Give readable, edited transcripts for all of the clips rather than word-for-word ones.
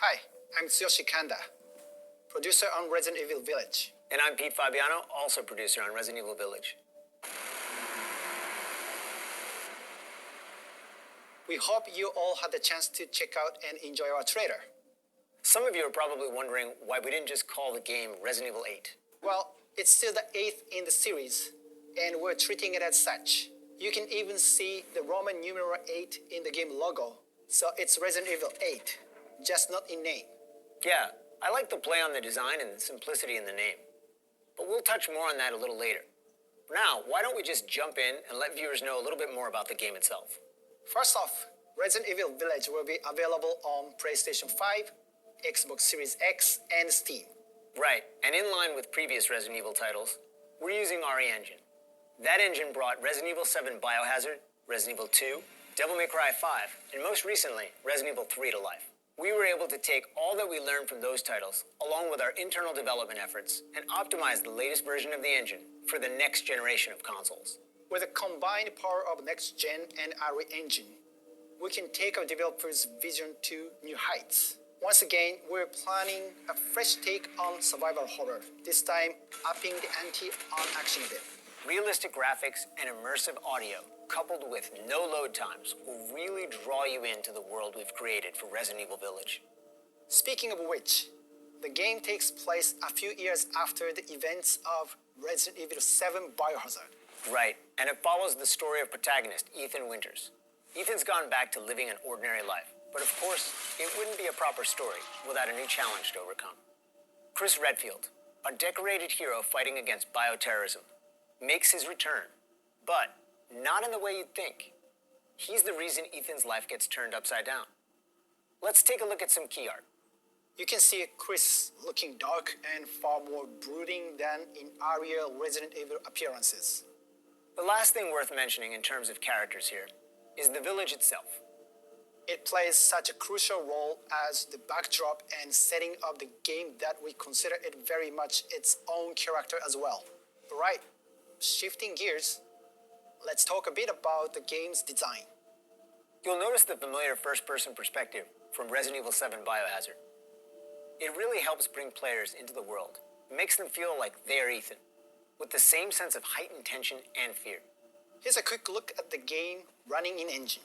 Hi, I'm Tsuyoshi Kanda, producer on Resident Evil Village. And I'm Pete Fabiano, also producer on Resident Evil Village. We hope you all had the chance to check out and enjoy our trailer. Some of you are probably wondering why we didn't just call the game Resident Evil 8. Well, it's still the 8th in the series, and we're treating it as such. You can even see the Roman numeral 8 in the game logo, so it's Resident Evil 8, just not in name. Yeah, I like the play on the design and the simplicity in the name. But we'll touch more on that a little later. For now, why don't we just jump in and let viewers know a little bit more about the game itself? First off, Resident Evil Village will be available on PlayStation 5, Xbox Series X, and Steam. Right, and in line with previous Resident Evil titles, we're using RE Engine. That engine brought Resident Evil 7 Biohazard, Resident Evil 2, Devil May Cry 5, and most recently, Resident Evil 3 to life. We were able to take all that we learned from those titles, along with our internal development efforts, and optimize the latest version of the engine for the next generation of consoles. With the combined power of Next Gen and RE Engine, we can take our developers' vision to new heights. Once again, we're planning a fresh take on survival horror, this time upping the ante on action a bit. Realistic graphics and immersive audio, coupled with no load times, will really draw you into the world we've created for Resident Evil Village. Speaking of which, the game takes place a few years after the events of Resident Evil 7 Biohazard. Right, and it follows the story of protagonist Ethan Winters. Ethan's gone back to living an ordinary life, but of course, it wouldn't be a proper story without a new challenge to overcome. Chris Redfield, a decorated hero fighting against bioterrorism, makes his return, but not in the way you'd think. He's the reason Ethan's life gets turned upside down. Let's take a look at some key art. You can see Chris looking dark and far more brooding than in earlier Resident Evil appearances. The last thing worth mentioning in terms of characters here is the village itself. It plays such a crucial role as the backdrop and setting of the game that we consider it very much its own character as well. Right, shifting gears, let's talk a bit about the game's design. You'll notice the familiar first-person perspective from Resident Evil 7 Biohazard. It really helps bring players into the world. It makes them feel like they are Ethan, with the same sense of heightened tension and fear. Here's a quick look at the game running in engine.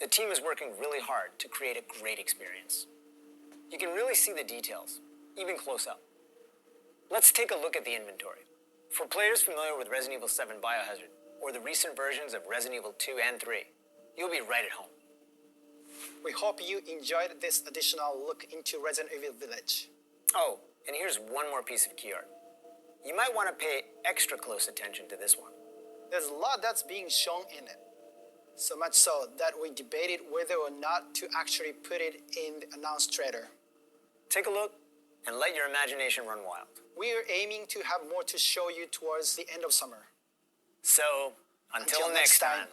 The team is working really hard to create a great experience. You can really see the details, even close up. Let's take a look at the inventory. For players familiar with Resident Evil 7 Biohazard, or the recent versions of Resident Evil 2 and 3, you'll be right at home. We hope you enjoyed this additional look into Resident Evil Village. Oh, and here's one more piece of key art. You might want to pay extra close attention to this one. There's a lot that's being shown in it. So much so that we debated whether or not to actually put it in the announced trailer. Take a look and let your imagination run wild. We are aiming to have more to show you towards the end of summer. So, until next time.